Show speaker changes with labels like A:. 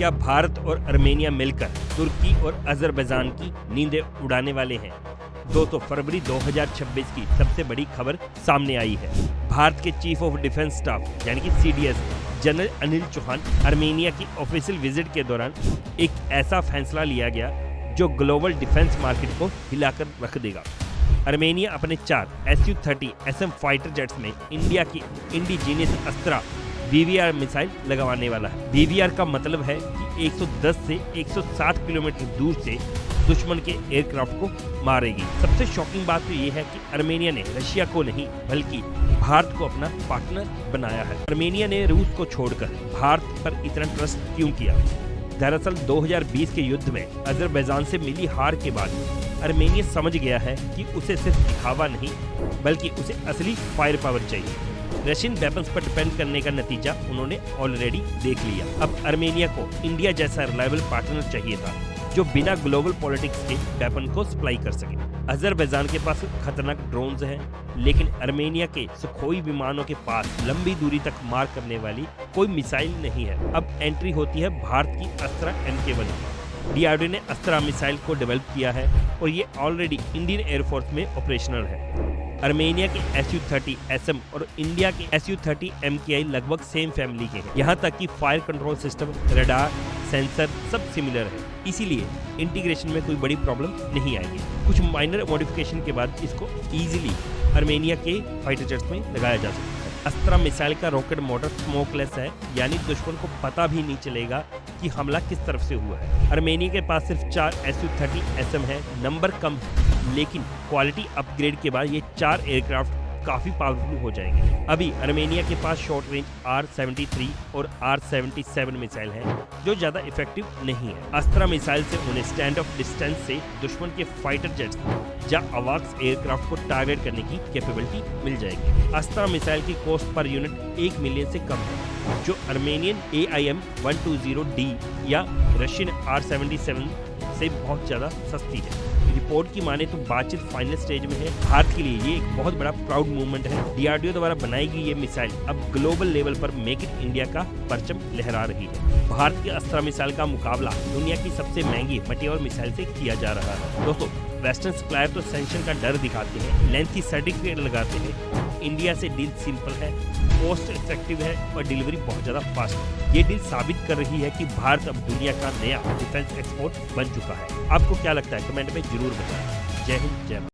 A: क्या भारत और आर्मेनिया मिलकर तुर्की और अजरबैजान की नींदें उड़ाने वाले हैं? दोस्तों, फरवरी 2026 की सबसे बड़ी खबर सामने आई है। भारत के चीफ ऑफ डिफेंस स्टाफ यानी कि CDS general Anil Chauhan Armenia की ऑफिशियल विजिट के दौरान एक ऐसा फैसला लिया गया जो ग्लोबल डिफेंस मार्केट को हिलाकर रख देगा। आर्मेनिया अपने 4 Su-30 SM फाइटर जेट्स में इंडिया की इंडिजीनियस अस्त्रा BVR मिसाइल लगवाने वाला है। BVR का मतलब है कि 110 से 160 किलोमीटर दूर से दुश्मन के एयरक्राफ्ट को मारेगी। सबसे शॉकिंग बात तो ये है कि आर्मेनिया ने रशिया को नहीं बल्कि भारत को अपना पार्टनर बनाया है। आर्मेनिया ने रूस को छोड़कर भारत पर इतना ट्रस्ट क्यों किया? दरअसल 2020 के युद्ध में अजरबैजान से मिली हार के बाद आर्मेनिया समझ गया है कि उसे सिर्फ दिखावा नहीं बल्कि उसे असली फायर पावर चाहिए। रशियन वेपन्स पर डिपेंड करने का नतीजा उन्होंने ऑलरेडी देख लिया। अब आर्मेनिया को इंडिया जैसा रिलायबल पार्टनर चाहिए था जो बिना ग्लोबल पॉलिटिक्स के वेपन को सप्लाई कर सके। अजरबैजान के पास खतरनाक ड्रोन्स हैं, लेकिन आर्मेनिया के सुखोई विमानों के पास लंबी दूरी तक मार करने वाली कोई मिसाइल नहीं है। अब एंट्री होती है भारत की अस्त्रा MK1। DRDO ने अस्त्रा मिसाइल को डेवलप किया है और ये ऑलरेडी इंडियन एयरफोर्स में ऑपरेशनल है। आर्मेनिया के Su-30 SM और इंडिया के Su-30 MKI लगभग सेम फैमिली के हैं। यहाँ तक कि fire control system, radar, sensor सब सिमिलर है, इसीलिए इंटीग्रेशन में कोई बड़ी प्रॉब्लम नहीं आएगी। कुछ माइनर मॉडिफिकेशन के बाद इसको इजीली आर्मेनिया के फाइटर जेट्स में लगाया जा सकता है। अस्त्रा मिसाइल का रॉकेट मोटर स्मोकलेस है, यानी दुश्मन को पता भी नहीं चलेगा कि हमला किस तरफ से हुआ है। आर्मेनिया के पास सिर्फ 4 Su-30 SM है, नंबर कम है, लेकिन क्वालिटी अपग्रेड के बाद ये 4 एयरक्राफ्ट काफी पावरफुल हो जाएंगे। अभी आर्मेनिया के पास शॉर्ट रेंज R-73 और R-77 मिसाइल है जो ज्यादा इफेक्टिव नहीं है। अस्त्रा मिसाइल से उन्हें स्टैंड ऑफ डिस्टेंस से दुश्मन के फाइटर जेट्स या अवाक्स एयरक्राफ्ट को टारगेट करने की कैपेबिलिटी मिल जाएगी। अस्त्रा मिसाइल की कॉस्ट पर यूनिट 1 मिलियन से कम है, जो आर्मेनियन AIM-120D या रशियन R-77 से बहुत ज्यादा सस्ती है। रिपोर्ट की माने तो बातचीत फाइनल स्टेज में है। भारत के लिए ये एक बहुत बड़ा प्राउड मूवमेंट है। DRDO द्वारा बनाई गई ये मिसाइल अब ग्लोबल लेवल पर मेक इन इंडिया का परचम लहरा रही है। भारत की अस्त्रा मिसाइल का मुकाबला दुनिया की सबसे महंगी मटेरियल मिसाइल से किया जा रहा है। दोस्तों, वेस्टर्न सप्लायर तो सैंक्शन का डर दिखाते हैं, लेंथ की सर्टिफिकेट लगाते हैं। इंडिया से डील सिंपल है, कॉस्ट इफेक्टिव है और डिलीवरी बहुत ज्यादा फास्ट है। ये डील साबित कर रही है कि भारत अब दुनिया का नया डिफेंस एक्सपोर्ट बन चुका है। आपको क्या लगता है? कमेंट में जरूर बताएं। जय हिंद, जय भारत।